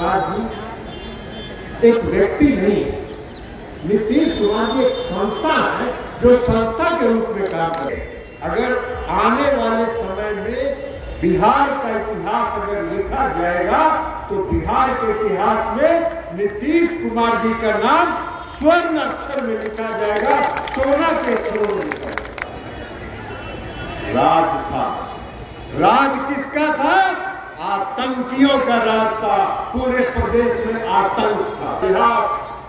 कुमार जी एक व्यक्ति नहीं, नीतीश कुमार जी एक संस्था है जो संस्था के रूप में काम करे। अगर आने वाले समय में बिहार का इतिहास अगर लिखा जाएगा तो बिहार के इतिहास में नीतीश कुमार जी का नाम स्वर्ण अक्षर में लिखा जाएगा, सोना के अक्षरों में लिखा जाएगा। राज था, राज किसका था? आतंकियों का राज था, पूरे प्रदेश में आतंक था। बिहार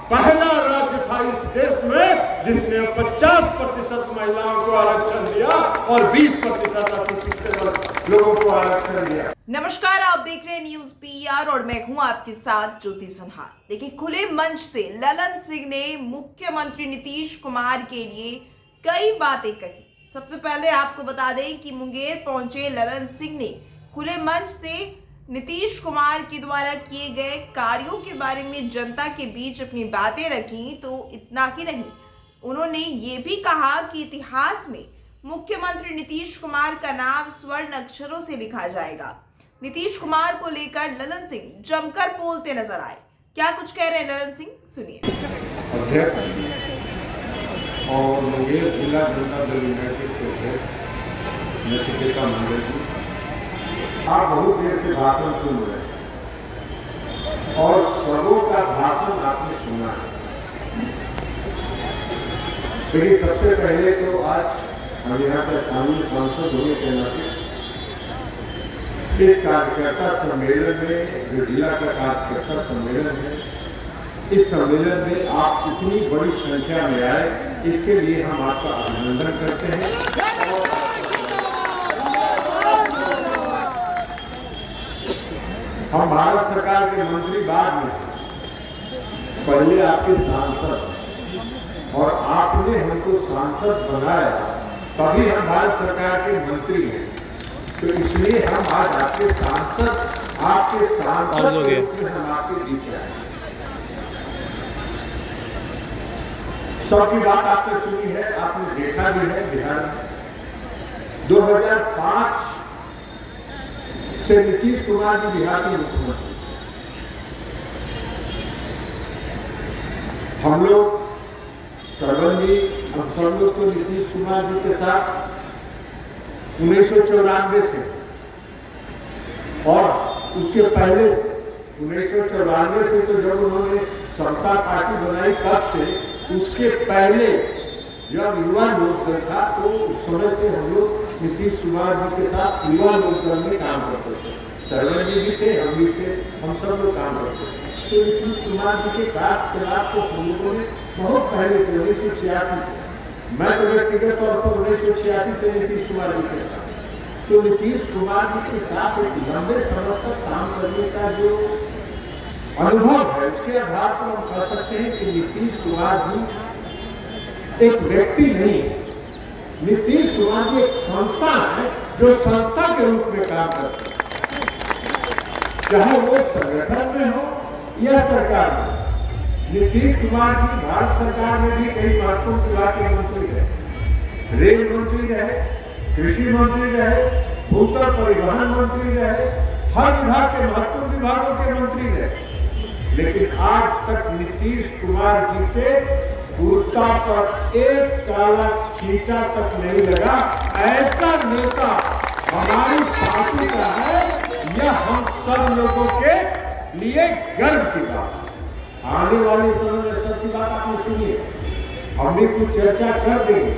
पहला राज्य था इस देश में जिसने 50% महिलाओं को आरक्षण दिया और 20% अतिपिछड़े लोगों को आरक्षण दिया। नमस्कार, आप देख रहे हैं न्यूज पीआर और मैं हूं आपके साथ ज्योति सिन्हा। देखिए, खुले मंच से ललन सिंह ने मुख्यमंत्री नीतीश कुमार के लिए कई बातें कही। सबसे पहले आपको बता दें कि मुंगेर पहुंचे ललन सिंह ने खुले मंच से नीतीश कुमार के द्वारा किए गए कार्यों के बारे में जनता के बीच अपनी बातें रखी। तो इतना ही नहीं, उन्होंने ये भी कहा कि इतिहास में मुख्यमंत्री नीतीश कुमार का नाम स्वर्ण अक्षरों से लिखा जाएगा। नीतीश कुमार को लेकर ललन सिंह जमकर बोलते नजर आए। क्या कुछ कह रहे हैं ललन सिंह, सुनिए। अध्यक्ष और मुंगेर जिला जनता दल यूनाइटेड के अध्यक्ष नचिकेता मंडल जी, आप बहुत देर से भाषण सुन रहे हैं और सबों का भाषण आपने सुना है। लेकिन सबसे पहले तो आज हम यहाँ का स्थानीय सांसद होने के नाते इस कार्यकर्ता सम्मेलन में, जो जिला का कार्यकर्ता सम्मेलन है, इस सम्मेलन में आप इतनी बड़ी संख्या में आए, इसके लिए हम आपका अभिनंदन करते हैं। हम भारत सरकार के मंत्री बाद में, पहले आपके सांसद, और आपने हमको सांसद बनाया तभी हम भारत सरकार के मंत्री हैं। तो इसलिए हम आज आपके सांसद हम आपके बीच आए। सबकी बात आपने सुनी है, आपने देखा भी है। बिहार में 2005 से नीतीश कुमार जी बिहार के मुख्यमंत्री। हम लोग सरवन जी, हम सब लोग तो नीतीश कुमार जी के साथ 1994 से और उसके पहले से 1994 से, तो जब उन्होंने समता पार्टी बनाई तब से, उसके पहले जब युवा लोकदल था तो उस समय से हम लोग नीतीश कुमार जी के साथ युवा लोकदल में काम करते थे। सरवन जी भी थे, हम भी थे, हम सब लोग काम करते थे। तो नीतीश कुमार जी के कार्यकलाप को हम लोगों ने बहुत पहले से 1986 से, मैं तो व्यक्तिगत तौर पर 1986 से नीतीश कुमार जी के साथ, तो नीतीश कुमार जी के साथ एक लंबे समय तक काम करने का जो अनुभव है, उसके आधार पर हम कह सकते हैं कि नीतीश कुमार जी एक व्यक्ति नहीं, नीतीश कुमार जी एक संस्था है जो संस्था के रूप में काम करते हैं, चाहे वो संगठन में हो या सरकार में। नीतीश कुमार जी भारत सरकार में भी कई महत्वपूर्ण विभाग के मंत्री रहे, रेल मंत्री रहे, कृषि मंत्री रहे, भूतल परिवहन मंत्री रहे, हर विभाग के महत्वपूर्ण विभागों के मंत्री रहे। लेकिन आज तक नीतीश कुमार जी के कुर्ता पर एक काला छींटा तक नहीं लगा। ऐसा नेता हमारी पार्टी का है, यह हम सब लोगों के लिए गर्व की बात है। आने वाले समय में सबकी बात आपने सुनी है, हम भी कुछ चर्चा कर देंगे।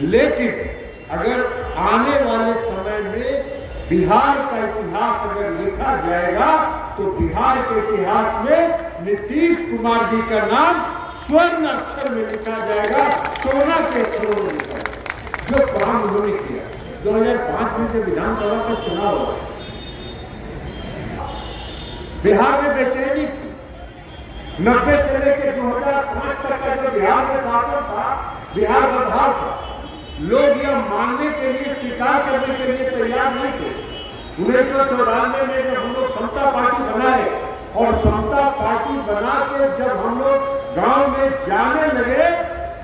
लेकिन अगर आने वाले समय में बिहार का इतिहास अगर लिखा जाएगा तो बिहार के इतिहास में नीतीश कुमार जी का नाम स्वर्ण अक्षर में लिखा जाएगा, सोना के अक्षरों में लिखा जाएगा। जो काम उन्होंने किया 2005 में, जब विधानसभा का चुनाव हुआ, बिहार में बेचैनी थी। 90 से लेकर 2005 तक का जो बिहार में शासन था, बिहार बदहाल था। लोग यह मानने के लिए, स्वीकार करने के लिए तैयार नहीं थे। 1994 में जब हम लोग समता पार्टी बनाए और समता पार्टी बना के जब हम लोग गांव में जाने लगे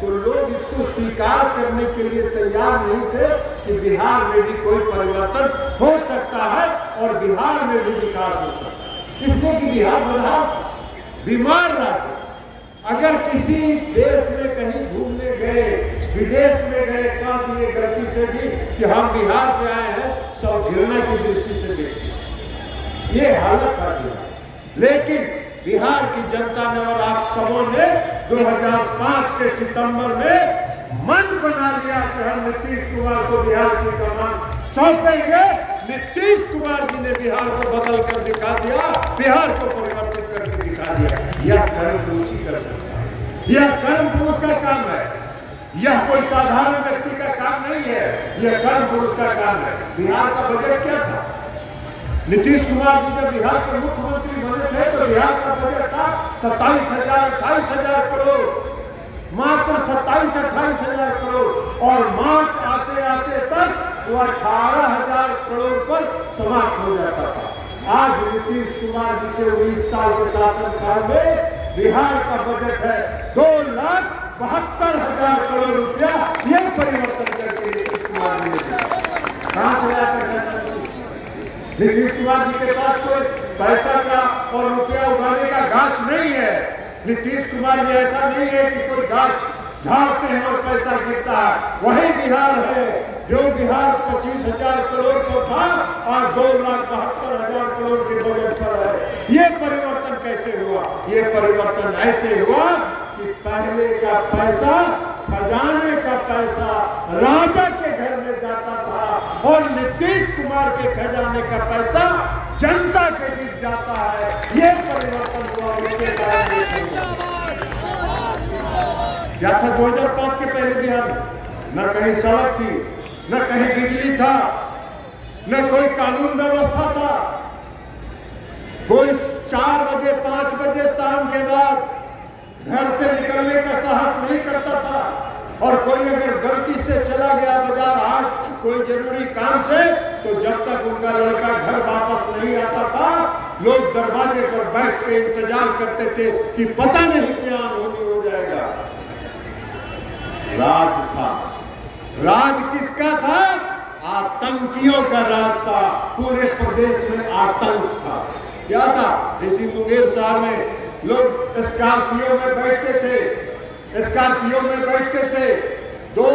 तो लोग इसको स्वीकार करने के लिए तैयार नहीं थे कि बिहार में भी कोई परिवर्तन हो सकता है और बिहार में भी विकास हो सकता है। इसलिए कि बिहार बड़ा बीमार राज्य। अगर किसी देश में कहीं घूमने गए, विदेश में गए, कह दिए गलती से भी कि हम बिहार से आए हैं, सब घृणा की दृष्टि से देखते। ये हालत आ गई। लेकिन बिहार की जनता ने और आप सबों ने 2005 के सितंबर में मन बना लिया कि हम नीतीश कुमार को बिहार की कमान सौंपेंगे। नीतीश कुमार जी ने बिहार को बदल कर दिखा दिया, बिहार को परिवर्तित करके दिखा दिया। यह कर्म पुरुष ही कर सकता है, यह कर्म पुरुष का काम है, यह कोई साधारण व्यक्ति का काम नहीं है, यह कर्म पुरुष का काम है। बिहार का बजट क्या था? नीतीश कुमार जी जब बिहार के मुख्यमंत्री बने थे तो बिहार का बजट था 27,000-28,000 करोड़, मात्र 27-28,000 करोड़। और मार्च आते आते तक वो 18,000 करोड़ पर समाप्त हो जाता था। आज नीतीश कुमार जी के 19 साल के शासनकाल में बिहार का बजट है 2,72,000 करोड़ रुपया। ये परिवर्तन करके नीतीश कुमार जी ने कहां से आकर नीतीश कुमार जी के पास कोई पैसा का और रुपया उगाने का गाछ नहीं है। नीतीश कुमार जी ऐसा नहीं है कि कोई गाछ झाड़ते हैं और पैसा गिरता है। वही बिहार है जो बिहार 25,000 करोड़ को था और 2,72,000 करोड़ के बजट पर है। ये परिवर्तन कैसे हुआ? ये परिवर्तन ऐसे हुआ कि पहले का पैसा, खजाने का पैसा राजा के घर में जाता था और नीतीश कुमार के खजाने का पैसा जनता के बीच जाता है। ये परिवर्तन हुआ। क्या था 2005 के पहले बिहार में? न कहीं सड़क थी, न कहीं बिजली था, न कोई कानून व्यवस्था था। कोई 4 बजे 5 बजे शाम के बाद घर से निकलने का साहस नहीं करता था। और कोई अगर गलती से चला गया बाजार हाट कोई जरूरी काम से, तो जब तक उनका लड़का घर वापस नहीं आता था, लोग दरवाजे पर बैठ के इंतजार करते थे कि पता नहीं क्या होनी हो जाएगा। राज था। राज किसका था? आतंकियों का राज था। पूरे प्रदेश में आतंक था। क्या था? इसी मुंगेर शहर में लोग स्कॉर्पियो में बैठते थे, स्कॉर्पियो में बैठते थे, 2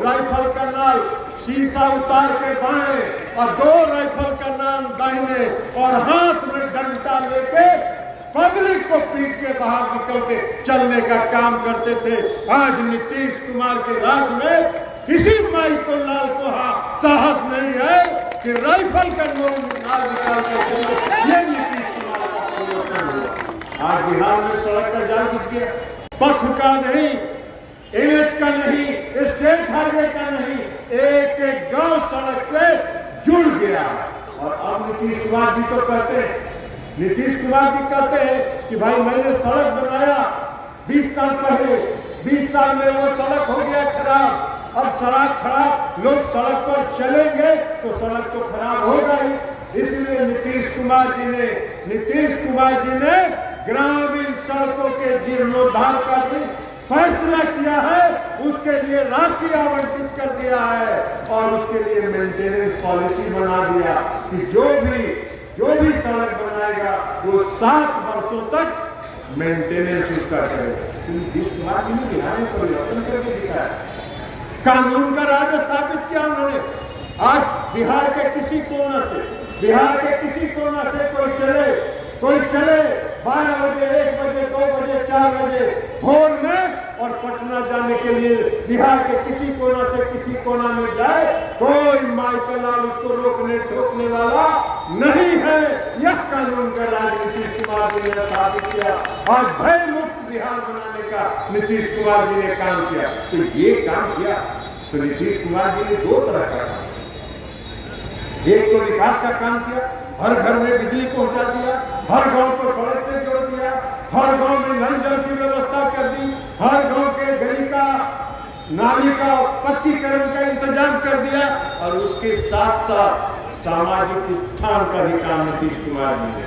राइफल का नाल शीशा उतार के बाएं और 2 राइफल का नाल दाहिने और हाथ में डंडा लेके पब्लिक को पीट के बाहर निकल के चलने का काम करते थे। आज नीतीश कुमार के राज में किसी माई को लाल को साहस नहीं है कि राइफल का नाल निकाल के ये नीतीश कुमार का परिवर्तन हुआ। आज बिहार में सड़क का जाल बिछ गया, पथ का नहीं, एनएच का नहीं, स्टेट हाईवे का नहीं, एक एक गांव सड़क से जुड़ गया। और अब नीतीश कुमार जी तो कहते हैं, नीतीश कुमार जी कहते हैं कि भाई मैंने सड़क बनाया 20 साल पहले, 20 साल में वो सड़क हो गया खराब। अब सड़क खराब, लोग सड़क पर चलेंगे तो सड़क तो खराब होगा ही। इसलिए नीतीश कुमार जी ने ग्रामीण सड़कों के जीर्णोद्धार का भी फैसला किया है। उसके लिए राशि आवंटित कर दिया है और उसके लिए मेंटेनेंस पॉलिसी बना दिया कि जो भी सड़क बनाएगा वो 7 वर्षों तक मेंटेनेंस उसका करेगा। नीतीश कुमार जी ने बिहार में परिवर्तन करके दिखाया, कानून का राज स्थापित किया उन्होंने। आज बिहार के किसी कोना से कोई चले 12 बजे, 1 बजे, 2 बजे, 4 बजे भोर में और पटना जाने के लिए बिहार के किसी कोना से किसी कोना में जाए, कोई माइकल लाल उसको रोकने टोकने वाला नहीं है। यह कानून का राज नीतीश कुमार जी ने स्थापित किया और भय मुक्त बिहार बनाने का नीतीश कुमार जी ने काम किया। तो ये काम किया तो नीतीश कुमार जी ने 2 तरह का काम, एक तो विकास का काम किया, हर घर में बिजली पहुंचा दिया, हर गांव को सड़क से जोड़ दिया, हर गांव में नल जल की व्यवस्था कर दी, हर गांव के गली का नाली का पक्कीकरण का इंतजाम कर दिया और उसके साथ साथ सामाजिक उत्थान का भी काम नीतीश कुमार जी ने।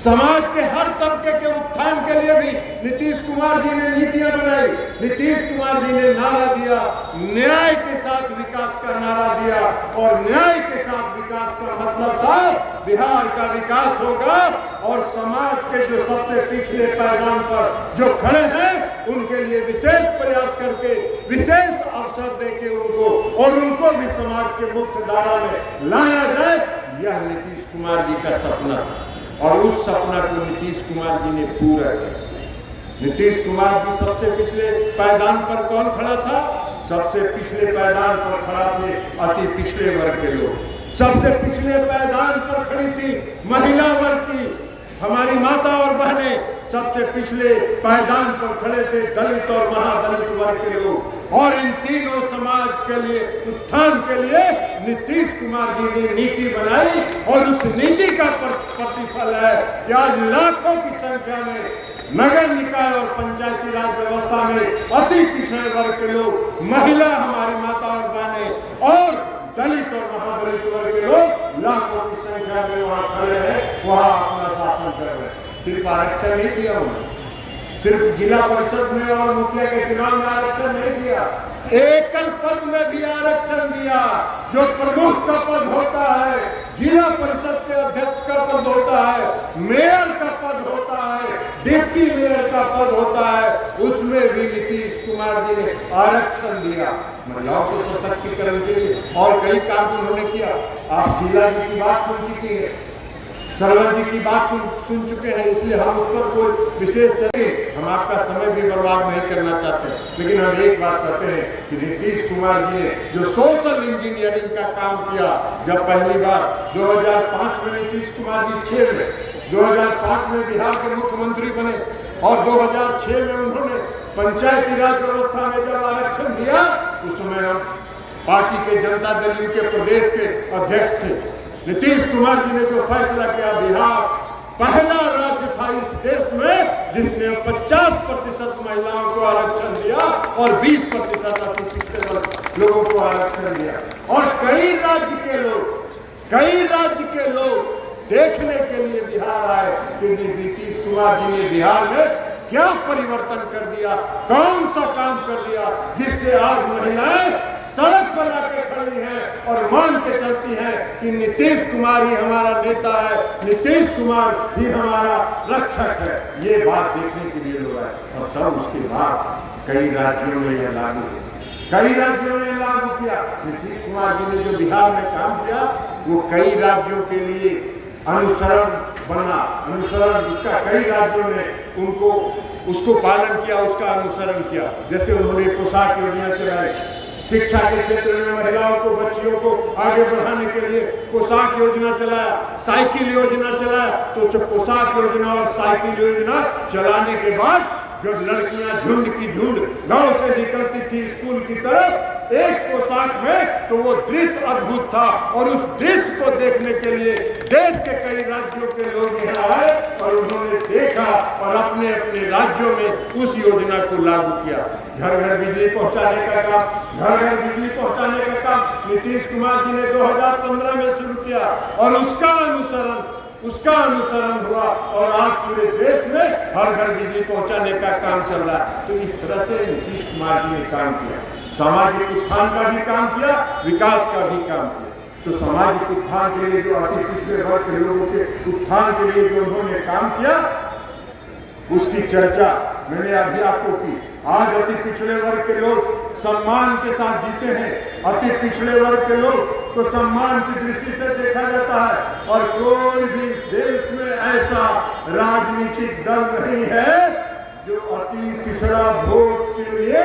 समाज के हर तबके के उत्थान के लिए भी नीतीश कुमार जी ने नीतियां बनाई। नीतीश कुमार जी ने नारा दिया, न्याय के साथ विकास का नारा दिया और न्याय के साथ विकास का मतलब था बिहार का विकास होगा और समाज के जो सबसे पिछले पायदान पर जो खड़े हैं उनके लिए विशेष प्रयास करके विशेष अवसर देके उनको और उनको भी समाज के मुख्य धारा में लाया जाए, यह नीतीश कुमार जी का सपना था और उस सपना को नीतीश कुमार जी ने पूरा किया। नीतीश कुमार जी सबसे पिछले पायदान पर कौन खड़ा था? सबसे पिछले पायदान पर खड़ा थे अति पिछले वर्ग के लोग। सबसे पिछले पायदान पर खड़ी थी महिला वर्ग की हमारी माता और बहनें। सबसे पिछले पायदान पर खड़े थे दलित और महादलित वर्ग के लोग। और इन तीनों समाज के लिए उत्थान के लिए नीतीश कुमार जी ने नीति बनाई और उस नीति का प्रतिफल है कि आज लाखों की संख्या में नगर निकाय और पंचायती राज व्यवस्था में अति पिछड़े वर्ग के लोग, महिला हमारी माता और बहनें और दलित और महादलित वर्ग के लोग लाखों की संख्या में वहां खड़े हैं, वहां अपना शासन कर रहे हैं। सिर्फ आरक्षण नहीं दिया उन्होंने, सिर्फ जिला परिषद में और मुखिया के चुनाव में आरक्षण नहीं दिया, एकल पद में भी आरक्षण दिया। जो प्रमुख का पद होता है, जिला परिषद के अध्यक्ष का पद होता है, मेयर का पद होता है, डिप्टी मेयर का पद होता है, उसमें भी नीतीश कुमार जी ने आरक्षण दिया महिलाओं के सशक्तिकरण के लिए। और कई काम उन्होंने किया। आप शीला जी की बात सुन चुकी है, सरवन जी की बात सुन चुके हैं, इसलिए हम उस पर कोई विशेष हम आपका समय भी बर्बाद नहीं करना चाहते। लेकिन हम एक बात कहते हैं कि नीतीश कुमार जी ने जो सोशल इंजीनियरिंग का काम किया, जब पहली बार 2005 में नीतीश कुमार जी 6 में 2005 में बिहार के मुख्यमंत्री बने और 2006 में उन्होंने पंचायती राज व्यवस्था में जब आरक्षण दिया, उस समय हम पार्टी के जनता दल के प्रदेश के अध्यक्ष थे। नीतीश कुमार जी ने जो फैसला किया, बिहार पहला राज्य था इस देश में जिसने 50% महिलाओं को आरक्षण दिया और 20% अति पिछड़े लोगों को आरक्षण दिया। और कई राज्य के लोग देखने के लिए बिहार आए कि नीतीश कुमार जी ने बिहार में क्या परिवर्तन कर दिया, कौन सा काम कर दिया जिससे आज महिलाएं सड़क पर आके खड़ी हैं और मान के चलती हैं कि नीतीश कुमार ही हमारा नेता है, नीतीश कुमार ही हमारा रक्षक है। ये बात देखने के लिए लोग आए। और तब उसके बाद कई राज्यों में यह लागू किया। नीतीश कुमार जी ने जो बिहार में काम किया वो कई राज्यों के लिए अनुसरण बना, उसका कई राज्यों ने उसको पालन किया, उसका अनुसरण किया। जैसे उन्होंने पोशाक योजना चलाई, शिक्षा के क्षेत्र में महिलाओं को, बच्चियों को आगे बढ़ाने के लिए पोशाक योजना चलाया, साइकिल योजना चलाया। तो जब पोशाक योजना और साइकिल योजना चलाने के बाद जब लड़कियां झुंड की झुंड गांव से निकलती थी स्कूल की तरफ एक पोशाक में, तो वो दृश्य अद्भुत था। और उस दृश्य को देखने के लिए देश के कई राज्यों के लोग यहाँ आए और उन्होंने देखा और अपने अपने राज्यों में उस योजना को लागू किया। घर घर बिजली पहुंचाने का काम नीतीश कुमार जी ने 2015 में शुरू किया और उसका अनुसरण हुआ और आज पूरे देश में हर घर बिजली पहुंचाने का काम चल रहा है। तो इस तरह से नीतीश कुमार जी ने काम किया, सामाजिक उत्थान का भी काम किया, विकास का भी काम किया। तो सामाजिक उत्थान के लिए जो अति पिछड़े वर्ग के लोगों के उत्थान के लिए जो उन्होंने काम किया, उसकी चर्चा मैंने अभी आपको की। आज अति पिछड़े वर्ग के लोग सम्मान के साथ जीते हैं। अति पिछड़े वर्ग के लोग तो सम्मान की दृष्टि से देखा जाता है और कोई भी देश में ऐसा राजनीतिक दल नहीं है जो अति पिछड़ा वोट के लिए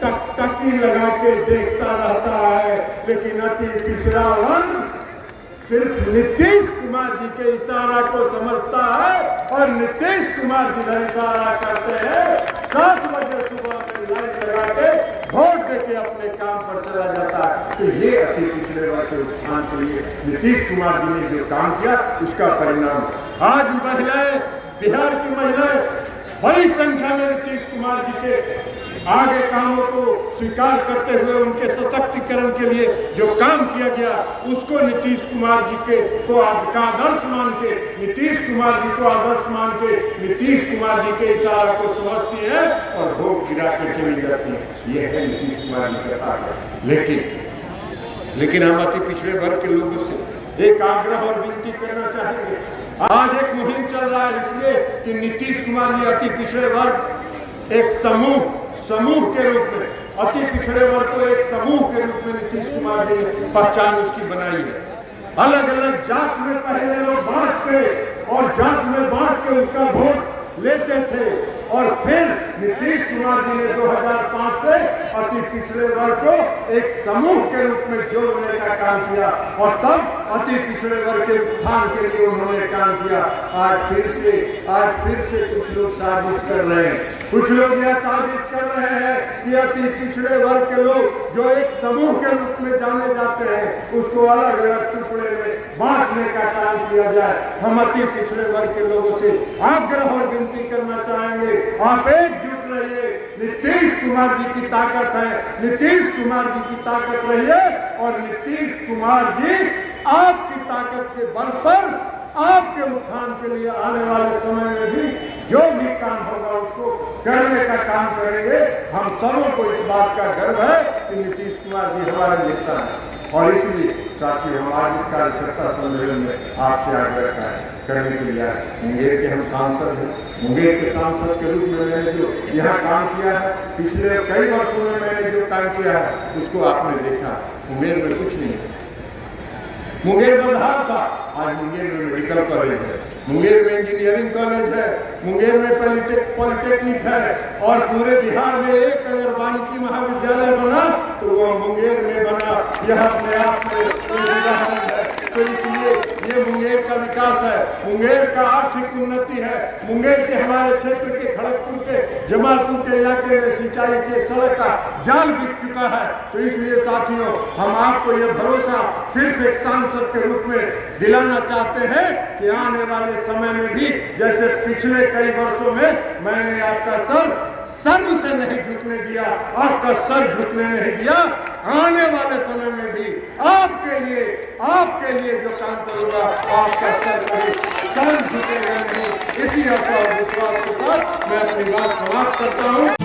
टकटकी लगा के देखता रहता है। लेकिन अति पिछड़ा वर्ग सिर्फ नीतीश कुमार जी के इशारा को समझता है और नीतीश कुमार जी का इशारा करते हैं। 7 बजे सुबह में लाइन लगा के वोट देके अपने काम पर चला जाता है। तो ये अति पिछड़े वर्ग के उत्थान के लिए नीतीश कुमार जी ने जो काम किया उसका परिणाम आज महिलाएं, बिहार की महिलाएं बड़ी संख्या में नीतीश कुमार जी के आगे कामों को स्वीकार करते हुए उनके सशक्तिकरण के लिए जो काम किया गया उसको नीतीश कुमार जी को आदर्श मान के, नीतीश कुमार जी को आदर्श मान के नीतीश कुमार जी के इशारा को समझती है और वोट गिरा के चली जाती है। ये है नीतीश कुमार जी का कार्य। लेकिन हम अति पिछड़े वर्ग के लोगों से एक आग्रह और विनती करना चाहेंगे आज एक मुहिम चल रहा है इसलिए कि नीतीश कुमार जी अति पिछड़े वर्ग एक समूह के रूप में, अति पिछड़े वर्ग को एक समूह के रूप में नीतीश कुमार जी ने पहचान उसकी बनाई है। अलग अलग जात में पहले लोग बांट के और जात में बांट के उसका वोट लेते थे और फिर नीतीश कुमार जी ने 2005 से अति पिछड़े वर्ग को एक समूह के रूप में जोड़ने का काम किया और तब अति पिछड़े वर्ग के उत्थान के लिए उन्होंने काम किया। आज फिर से कुछ लोग साजिश कर रहे हैं, कुछ लोग यह साजिश कर रहे हैं कि अति पिछड़े वर्ग के लोग जो एक समूह के रूप में जाने जाते हैं उसको अलग अलग टुकड़े में बांटने का काम किया जाए। हम अति पिछड़े वर्ग के लोगों से आग्रह और विनती करना चाहेंगे, आप एकजुट रहिए। नीतीश कुमार जी की ताकत है, नीतीश कुमार जी की ताकत रहिए और नीतीश कुमार जी आपकी ताकत के बल पर आपके उत्थान के लिए आने वाले समय में भी जो भी काम होगा उसको करने का काम करेंगे। हम सबों को इस बात का गर्व है कि नीतीश कुमार जी हमारे नेता हैं और इसलिए साथियों हम आज इस कार्यकर्ता सम्मेलन में आपसे आग्रह करने के लिए आए। मुंगेर के हम सांसद हैं, मुंगेर के सांसद के रूप में मैंने जो यहाँ काम किया है, पिछले कई वर्षों में मैंने जो काम किया है उसको आपने देखा। मुंगेर में कुछ नहीं है, मुंगेर में धार था, आज मुंगेर में मेडिकल कॉलेज है, मुंगेर में इंजीनियरिंग कॉलेज है, मुंगेर में पॉलिटेक्निक है और पूरे बिहार में एक अगर वानिकी महाविद्यालय बना तो वो मुंगेर में बना। यह अपने आप में उदाहरण है। तो इसलिए ये मुंगेर का विकास है, मुंगेर का आर्थिक उन्नति है। मुंगेर के हमारे क्षेत्र के खड़गपुर के जमालपुर के इलाके में सिंचाई के सड़क का जाल बिक चुका है। तो इसलिए साथियों हम आपको ये भरोसा सिर्फ एक सांसद के रूप में दिलाना चाहते हैं कि आने वाले समय में भी जैसे पिछले कई वर्षों में मैंने आपका सर्व से नहीं झुकने दिया, आपका सर झुकने नहीं दिया, आने वाले समय में भी आपके लिए जो काम करूंगा आपका सर झुकेगा नहीं। इसी आशा और विश्वास के साथ मैं अपनी बात समाप्त करता हूँ।